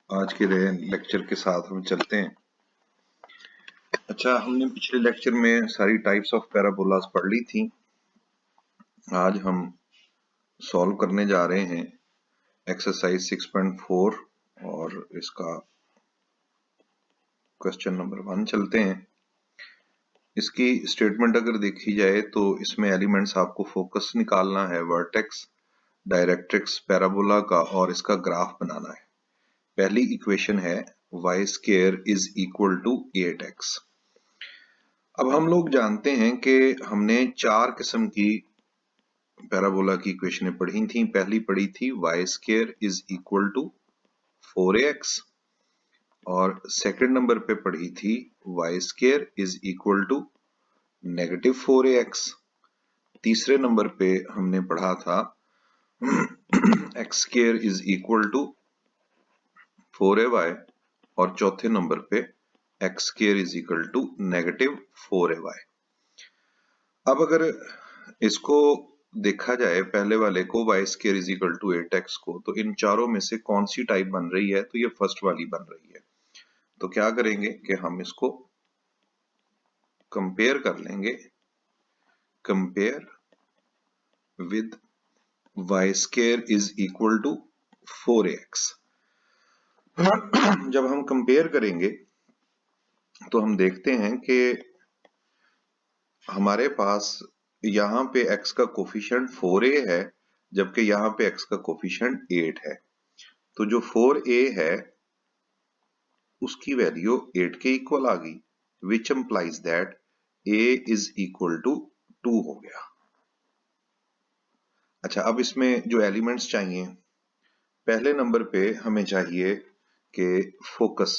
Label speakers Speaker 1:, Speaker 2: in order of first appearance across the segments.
Speaker 1: आज के नए लेक्चर के साथ हम चलते हैं। अच्छा, हमने पिछले लेक्चर में सारी टाइप्स ऑफ पैराबोलास पढ़ ली थी। आज हम सॉल्व करने जा रहे हैं एक्सरसाइज 6.4 और इसका क्वेश्चन नंबर 1 चलते हैं। इसकी स्टेटमेंट अगर देखी जाए तो इसमें एलिमेंट्स आपको फोकस निकालना है, वर्टेक्स, डायरेक्ट्रिक्स पैराबोला का, और इसका ग्राफ बनाना है। पहली इक्वेशन है y square is equal to 8x। अब हम लोग जानते हैं कि हमने चार किस्म की पैराबोला की इक्वेशनें पढ़ी थी। पहली पढ़ी थी y square is equal to 4ax, और सेकंड नंबर पे पढ़ी थी y square is equal to negative 4ax। तीसरे नंबर पे हमने पढ़ा था x square is equal to 4ay, और चौथे नंबर पे x square is equal to negative 4ay। अब अगर इसको देखा जाए, पहले वाले को y square is equal to 8x को, तो इन चारों में से कौन सी टाइप बन रही है? तो ये फर्स्ट वाली बन रही है। तो क्या करेंगे कि हम इसको कंपेयर कर लेंगे, compare with y square is equal to 4ax। जब हम कंपेयर करेंगे तो हम देखते हैं कि हमारे पास यहाँ पे x का कोफिशिएंट 4a है, जबकि यहाँ पे x का कोफिशिएंट 8 है। तो जो 4a है उसकी वैल्यू 8 के इक्वल आ गई, which implies that a is equal to 2 हो गया। अच्छा, अब इसमें जो एलिमेंट्स चाहिए, पहले नंबर पे हमें चाहिए कि फोकस,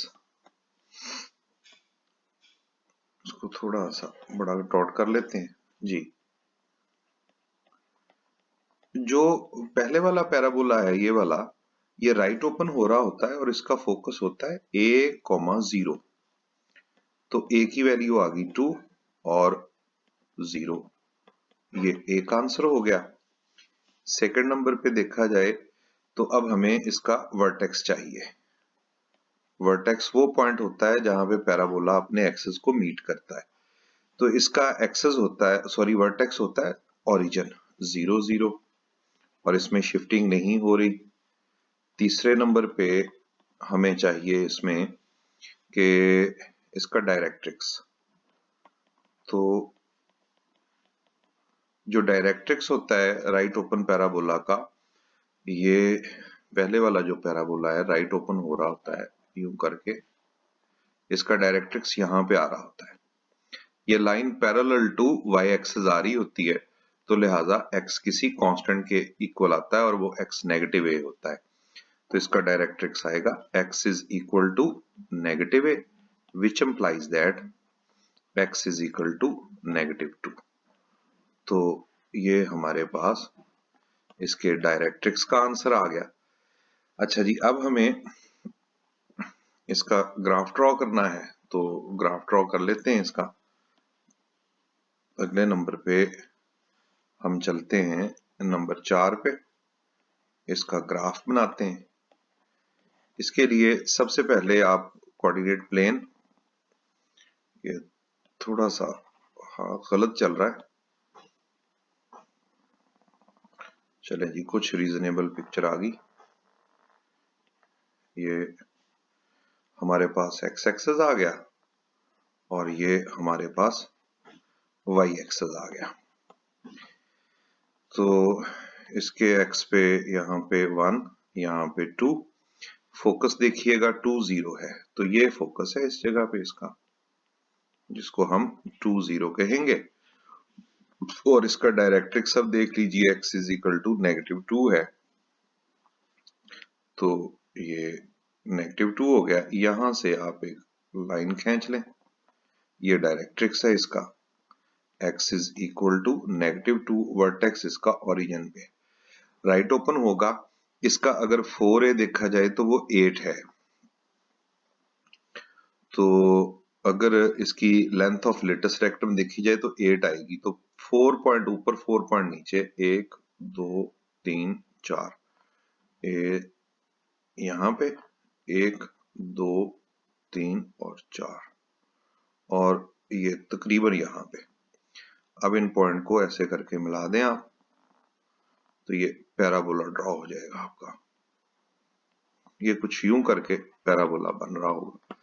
Speaker 1: उसको थोड़ा सा बड़ा डॉट कर लेते हैं जी। जो पहले वाला पैराबोला है ये वाला, ये राइट ओपन हो रहा होता है और इसका फोकस होता है a,0। तो a की वैल्यू आ गई 2 और 0, ये a का आंसर हो गया। सेकंड नंबर पे देखा जाए तो अब हमें इसका वर्टेक्स चाहिए। वर्टेक्स वो पॉइंट होता है जहां पे पैराबोला अपने एक्सिस को मीट करता है। तो इसका एक्सिस होता है, सॉरी वर्टेक्स होता है ओरिजिन 0 0, और इसमें शिफ्टिंग नहीं हो रही। तीसरे नंबर पे हमें चाहिए इसमें कि इसका डायरेक्ट्रिक्स, तो जो डायरेक्ट्रिक्स होता है राइट ओपन पैराबोला का, ये पहले वाला जो पैराबोला है राइट ओपन हो रहा होता है यूं करके, इसका डायरेक्ट्रिक्स यहाँ पे आ रहा होता है। ये line parallel to y axis आ रही होती है, तो लिहाजा x किसी कांस्टेंट के इक्वल आता है और वो x नेगेटिव a होता है। तो इसका डायरेक्ट्रिक्स आएगा x is equal to negative a, which implies that x is equal to negative 2। तो ये हमारे पास इसके डायरेक्ट्रिक्स का आंसर आ गया। अच्छा जी, अब हमें इसका ग्राफ ड्रॉ करना है, तो ग्राफ ड्रॉ कर लेते हैं इसका। अगले नंबर पे हम चलते हैं नंबर 4 पे, इसका ग्राफ बनाते हैं। इसके लिए सबसे पहले आप कोऑर्डिनेट प्लेन, ये थोड़ा सा गलत चल रहा है, चले जी कुछ रीजनेबल पिक्चर आ गई। ये हमारे पास x एक्सेस आ गया और ये हमारे पास y एक्सेस आ गया। तो इसके x पे यहाँ पे 1, यहाँ पे 2, फोकस देखिएगा 2 0 है, तो ये फोकस है इस जगह पे इसका, जिसको हम 2 0 कहेंगे। और इसका डायरेक्ट्रिक्स अब देख लीजिए, x is equal to negative 2 है, तो ये नेगेटिव 2 हो गया। यहां से आप एक लाइन खींच लें, ये डायरेक्ट्रिक्स है इसका, x is equal to negative 2, vertex इसका ओरिजिन पे राइट ओपन होगा। इसका अगर 4a देखा जाए तो वो 8 है, तो अगर इसकी लेंथ ऑफ लेटेस्ट रेक्टम देखी जाए तो 8 आएगी। तो 4 पॉइंट ऊपर 4 पॉइंट नीचे, 1 2 3 4, ए यहाँ पे 1 2 3 और 4 और ये तकरीबन यहाँ पे। अब इन पॉइंट को ऐसे करके मिला दें आप, तो ये पैराबोला ड्रॉ हो जाएगा आपका। ये कुछ यूं करके पैराबोला बन रहा होगा।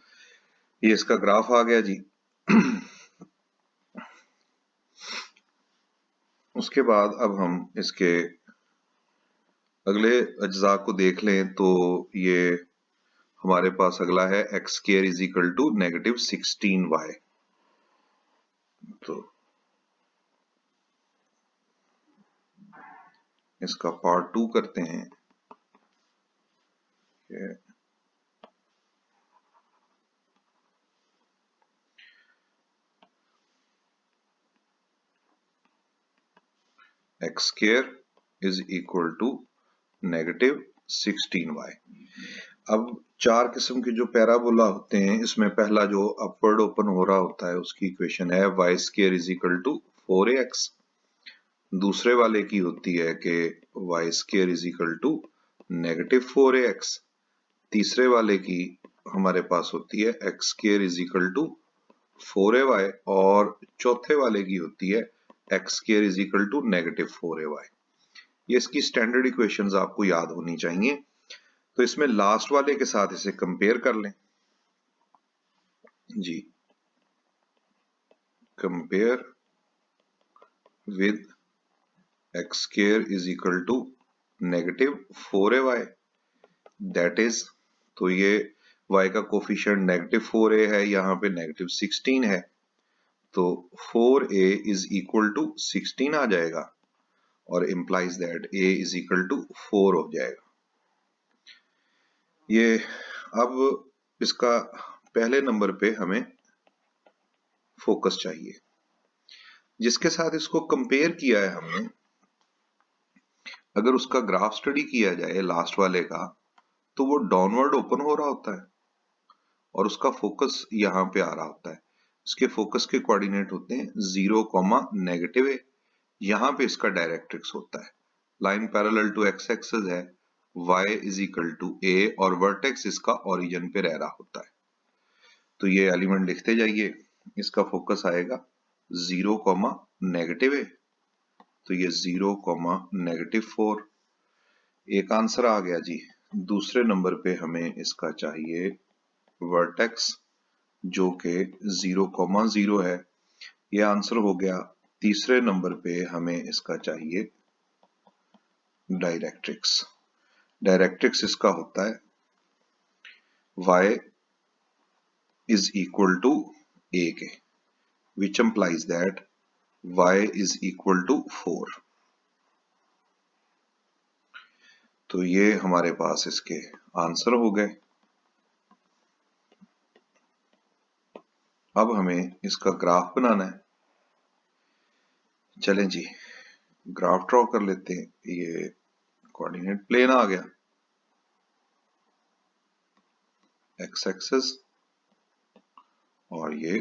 Speaker 1: ये इसका ग्राफ आ गया जी। उसके बाद अब हम इसके अगले अज्जा को देख लें तो ये हमारे पास अगला है x square is equal to -16y। तो इसका पार्ट 2 करते हैं। X square is equal to -16y। अब 4 किस्म के जो पैराबोला होते हैं, इसमें पहला जो अपवर्ड ओपन हो रहा होता है उसकी इक्वेशन है y square is equal to 4ax। दूसरे वाले की होती है कि y square is equal to -4ax। तीसरे वाले की हमारे पास होती है x square is equal to 4ay और चौथे वाले की होती है x square is equal to -4ay। ये इसकी स्टैंडर्ड इक्वेशंस आपको याद होनी चाहिए। तो इसमें लास्ट वाले के साथ इसे कंपेयर कर लें जी। Compare with x square is equal to -4ay, that is, तो ये y का कोफिशिएंट -4a है, यहाँ पे -16 है, तो 4a इज इक्वल टू 16 आ जाएगा और implies that a is equal to 4 हो जाएगा। ये अब इसका पहले नंबर पे हमें फोकस चाहिए, जिसके साथ इसको कंपेयर किया है हमने। अगर उसका ग्राफ स्टडी किया जाए लास्ट वाले का, तो वो डाउनवर्ड ओपन हो रहा होता है और उसका फोकस यहाँ पे आ रहा होता है। इसके फोकस के कोऑर्डिनेट होते हैं 0, -a। यहाँ पे इसका डायरेक्ट्रिक्स होता है, line parallel to x axis है, y is equal to a और वर्टेक्स इसका ओरिजिन पे रह रहा होता है। तो ये एलिमेंट लिखते जाइए। इसका फोकस आएगा 0, -a, तो ये 0, -4। एक आंसर आ गया जी। दूसरे नंबर पे हमें इसका चाहिए वर्टेक्स जो कि 0, 0 है। ये आंसर हो गया। तीसरे नंबर पे हमें इसका चाहिए डायरेक्ट्रिक्स। डायरेक्ट्रिक्स इसका होता है y is equal to a के, which implies that y is equal to 4। तो ये हमारे पास इसके आंसर हो गए। अब हमें इसका ग्राफ बनाना है। चलें जी, ग्राफ ड्रॉ कर लेते हैं। ये कोऑर्डिनेट प्लेन आ गया, एक्स एक्सिस और ये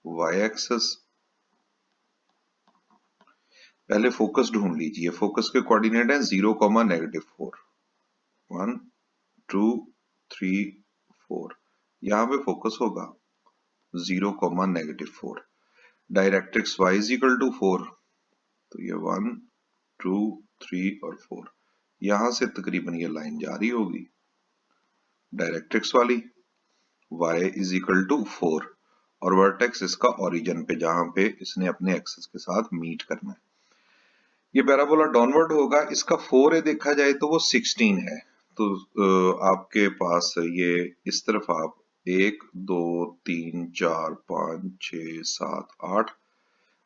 Speaker 1: वाई एक्सिस। पहले फोकस ढूंढ लीजिए। फोकस के कोऑर्डिनेट है 0, -4, 1 2 3 4। यहाँ पे फोकस होगा 0, -4। Directrix y is equal to 4, तो ये 1 2 3 और 4। यहां से तकरीबन ये लाइन जा रही होगी डायरेक्ट्रिक्स वाली, y इज इक्वल टू 4 और वर्टेक्स इसका ओरिजिन पे जहां पे इसने अपने एक्सिस के साथ मीट करना है। ये पैराबोला डाउनवर्ड होगा। इसका 4a देखा जाए तो वो 16 है। तो आपके पास ये इस तरफ आप 1 2 3 4 5 6 7 8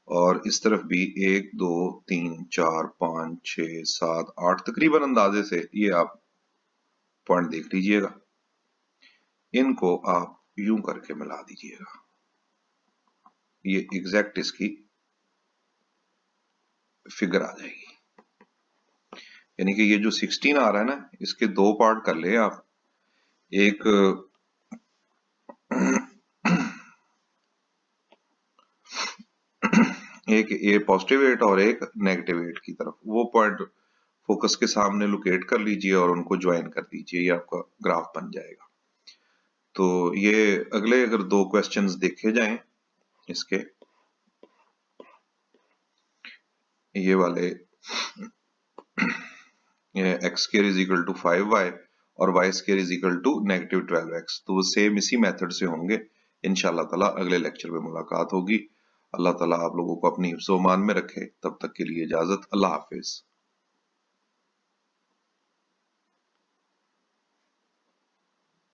Speaker 1: और इस तरफ भी 1 2 3 4 5 6 7 8 तकरीबन अंदाजे से ये आप पॉइंट देख लीजिएगा। इनको आप यूं करके मिला दीजिएगा। ये एग्जैक्ट इसकी फिगर आ जाएगी। यानी कि ये जो 16 आ रहा है ना, इसके दो पार्ट कर ले आप। एक एक ए पॉजिटिव 8 और एक नेगेटिव 8 की तरफ, वो पॉइंट फोकस के सामने लोकेट कर लीजिए और उनको ज्वाइन कर दीजिए। ये आपका ग्राफ बन जाएगा। तो ये अगले अगर 2 क्वेश्चंस देखे जाएं इसके, ये वाले, ये x square is equal to 5y और y square is equal to negative 12x, तो वो सेम इसी मेथड से होंगे। इंशाल्लाह ताला अगले लेक्चर में मुलाकात होगी। अल्लाह ताला आप लोगों को अपनी हिफ्ज़-ओ-मान में रखे। तब तक के लिए इजाजत। अल्लाह हाफिज।